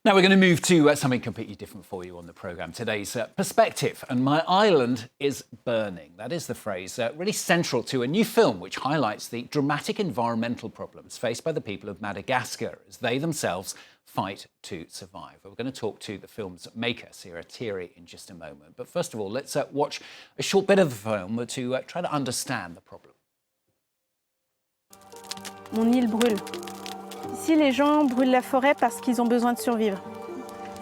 Now we're going to move to something completely different for you on the programme. Today's perspective, and my island is burning. That is the phrase really central to a new film which highlights the dramatic environmental problems faced by the people of Madagascar as they themselves fight to survive. We're going to talk to the film's maker, Sira Thierij, in just a moment. But first of all, let's watch a short bit of the film to try to understand the problem. Mon île brûle. Ici, les gens brûlent la forêt parce qu'ils ont besoin de survivre.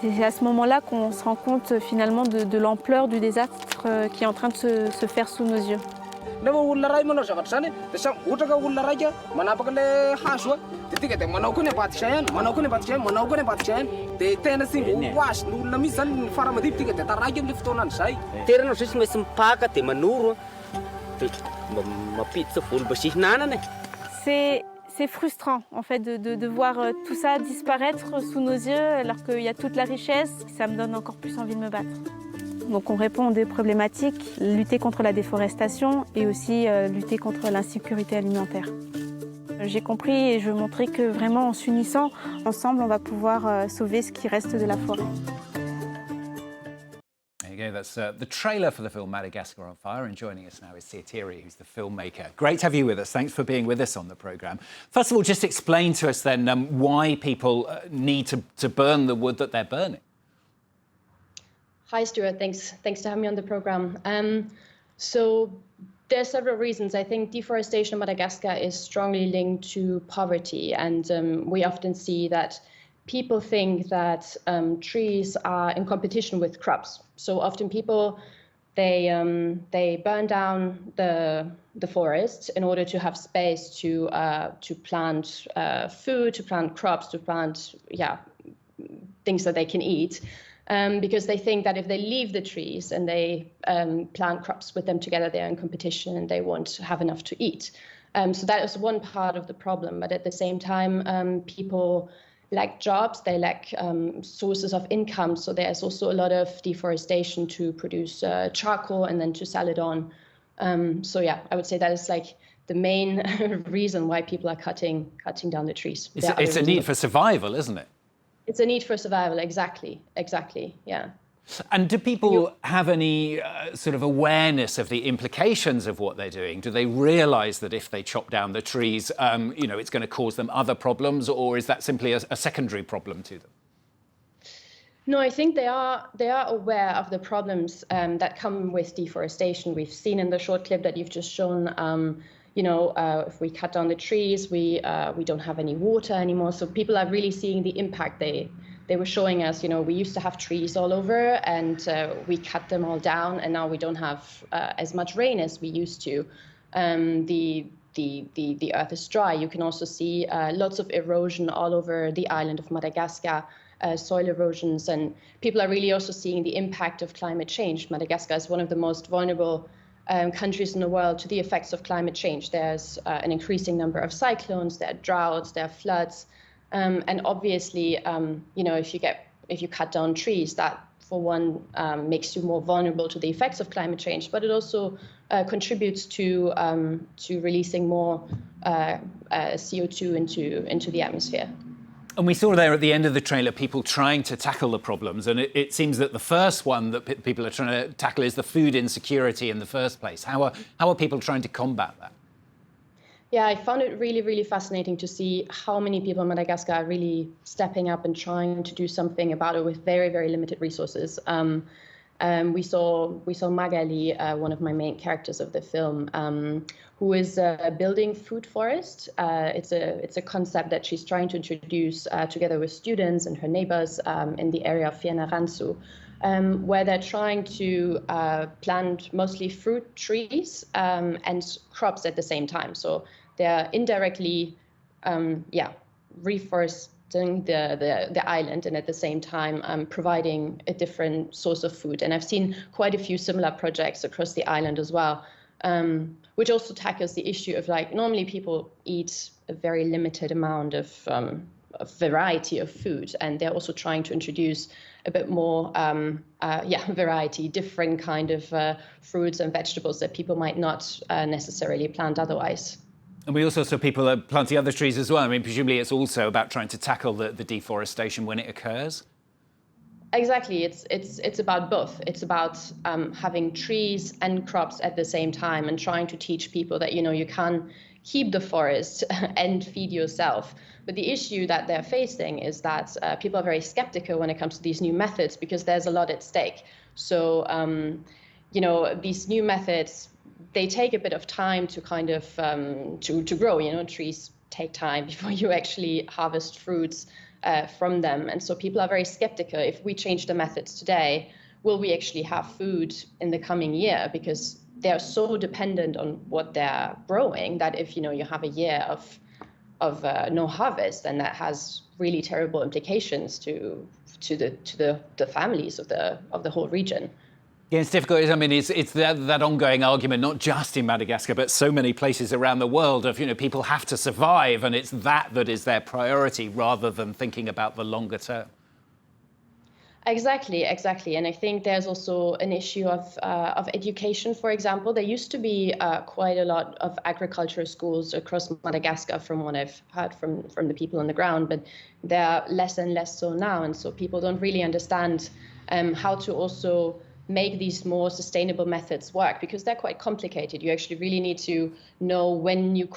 C'est à ce moment-là qu'on se rend compte finalement de l'ampleur du désastre qui est en train de se faire sous nos yeux. C'est frustrant en fait de voir tout ça disparaître sous nos yeux alors qu'il y a toute la richesse. Ça me donne encore plus envie de me battre. Donc on répond à des problématiques, lutter contre la déforestation et aussi lutter contre l'insécurité alimentaire. J'ai compris et je veux montrer que vraiment en s'unissant, ensemble, on va pouvoir sauver ce qui reste de la forêt. Okay, that's the trailer for the film Madagascar on Fire, and joining us now is Sira Thierij, who's the filmmaker. Great to have you with us. Thanks for being with us on the programme. First of all, just explain to us then why people need to burn the wood that they're burning. Hi, Stuart. Thanks to have me on the programme. So there are several reasons. I think deforestation in Madagascar is strongly linked to poverty, and we often see that people think that trees are in competition with crops. So often people, they burn down the forest in order to have space to plant food, to plant crops, to plant things that they can eat. Because they think that if they leave the trees and they plant crops with them together, they're in competition and they won't have enough to eat. So that is one part of the problem. But at the same time, people lack jobs, they lack sources of income. So there's also a lot of deforestation to produce charcoal and then to sell it on. So yeah, I would say that is like the main reason why people are cutting down the trees. It's a need for survival, isn't it? It's a need for survival, exactly, yeah. And do people have any sort of awareness of the implications of what they're doing? Do they realise that if they chop down the trees, it's going to cause them other problems, or is that simply a secondary problem to them? No, I think they are aware of the problems that come with deforestation. We've seen in the short clip that you've just shown. If we cut down the trees, we don't have any water anymore. So people are really seeing the impact. They were showing us, we used to have trees all over and we cut them all down, and now we don't have as much rain as we used to. The earth is dry. You can also see lots of erosion all over the island of Madagascar, soil erosions, and people are really also seeing the impact of climate change. Madagascar is one of the most vulnerable countries in the world to the effects of climate change. There's an increasing number of cyclones, there are droughts, there are floods. And obviously, if you cut down trees, that for one makes you more vulnerable to the effects of climate change, but it also contributes to releasing more CO2 into the atmosphere. And we saw there at the end of the trailer people trying to tackle the problems, and it seems that the first one that people are trying to tackle is the food insecurity in the first place. How are people trying to combat that? Yeah, I found it really, really fascinating to see how many people in Madagascar are really stepping up and trying to do something about it with very, very limited resources. We saw Magali, one of my main characters of the film, who is building food forest. It's a concept that she's trying to introduce together with students and her neighbors in the area of Fianarantsoa, where they're trying to plant mostly fruit trees and crops at the same time. So they're indirectly, reforesting the island, and at the same time providing a different source of food. And I've seen quite a few similar projects across the island as well, which also tackles the issue of normally people eat a very limited amount of variety of food, and they're also trying to introduce a bit more variety, different kind of fruits and vegetables that people might not necessarily plant otherwise. And we also saw people planting other trees as well. I mean, presumably it's also about trying to tackle the deforestation when it occurs. Exactly, it's about both. It's about having trees and crops at the same time, and trying to teach people that you can keep the forest and feed yourself. But the issue that they're facing is that people are very skeptical when it comes to these new methods because there's a lot at stake. So these new methods, they take a bit of time to kind of to grow. Trees take time before you actually harvest fruits from them. And so people are very skeptical. If we change the methods today, will we actually have food in the coming year? Because they're so dependent on what they're growing that if you have a year of no harvest, then that has really terrible implications to the families of the whole region. Yeah, it's difficult. I mean, it's that ongoing argument, not just in Madagascar, but so many places around the world of, people have to survive, and it's that is their priority rather than thinking about the longer term. Exactly. And I think there's also an issue of education, for example. There used to be quite a lot of agriculture schools across Madagascar, from what I've heard from the people on the ground, but there are less and less so now. And so people don't really understand how to also make these more sustainable methods work, because they're quite complicated. You actually really need to know when you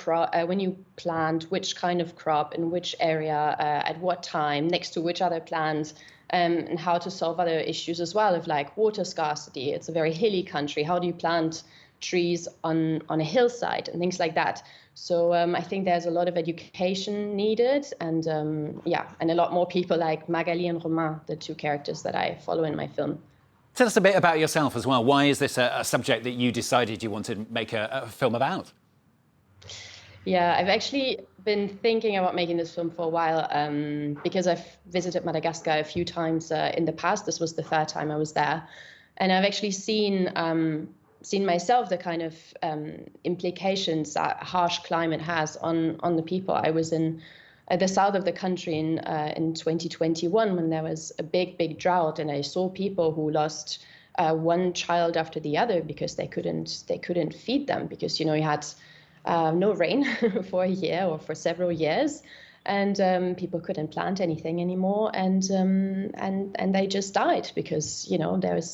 plant which kind of crop in which area, at what time, next to which other plant, and how to solve other issues as well, of like water scarcity. It's a very hilly country. How do you plant trees on a hillside and things like that? So I think there's a lot of education needed, and and a lot more people like Magali and Romain, the two characters that I follow in my film. Tell us a bit about yourself as well. Why is this a subject that you decided you wanted to make a film about? Yeah, I've actually been thinking about making this film for a while because I've visited Madagascar a few times in the past. This was the third time I was there. And I've actually seen myself the kind of implications that harsh climate has on the people. I was in the south of the country in 2021 when there was a big drought, and I saw people who lost one child after the other because they couldn't feed them, because you had no rain for a year or for several years, and people couldn't plant anything anymore, and they just died because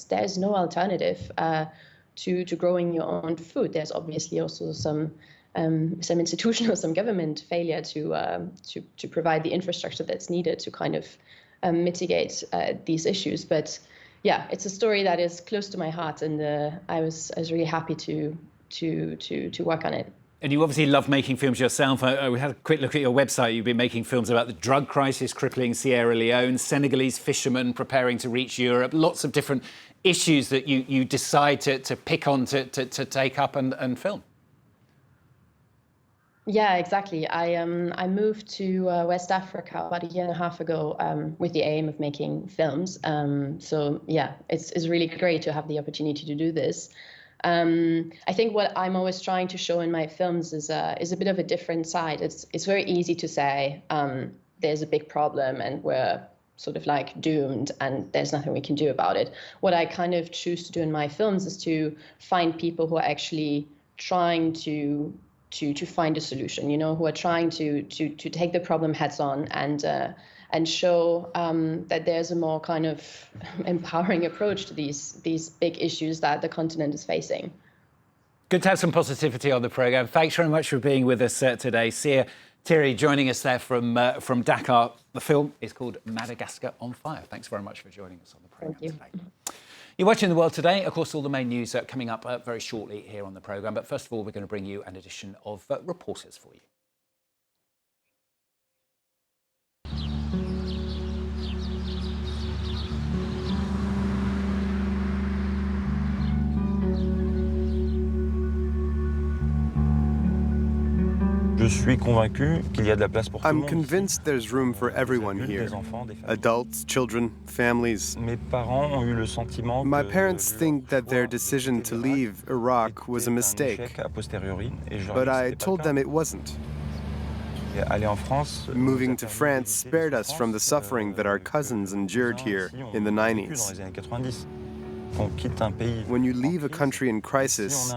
there's no alternative to growing your own food. There's obviously also some institutional, some government failure to provide the infrastructure that's needed to kind of mitigate these issues. But yeah, it's a story that is close to my heart, and I was really happy to work on it. And you obviously love making films yourself. We had a quick look at your website. You've been making films about the drug crisis crippling Sierra Leone, Senegalese fishermen preparing to reach Europe, lots of different issues that you decide to pick on to take up and film. Yeah, exactly. I moved to West Africa about a year and a half ago with the aim of making films. So yeah, it's really great to have the opportunity to do this. I think what I'm always trying to show in my films is a bit of a different side. It's very easy to say there's a big problem and we're sort of like doomed and there's nothing we can do about it. What I kind of choose to do in my films is to find people who are actually trying to find a solution, who are trying to take the problem heads on and show that there's a more kind of empowering approach to these big issues that the continent is facing. Good to have some positivity on the programme. Thanks very much for being with us today. Sira Thierij joining us there from Dakar. The film is called Madagascar on Fire. Thanks very much for joining us on the programme today. You're watching The World Today. Of course, all the main news coming up very shortly here on the programme. But first of all, we're going to bring you an edition of Reporters for you. I'm convinced there's room for everyone here. Adults, children, families. My parents think that their decision to leave Iraq was a mistake, but I told them it wasn't. Moving to France spared us from the suffering that our cousins endured here in the 90s. When you leave a country in crisis,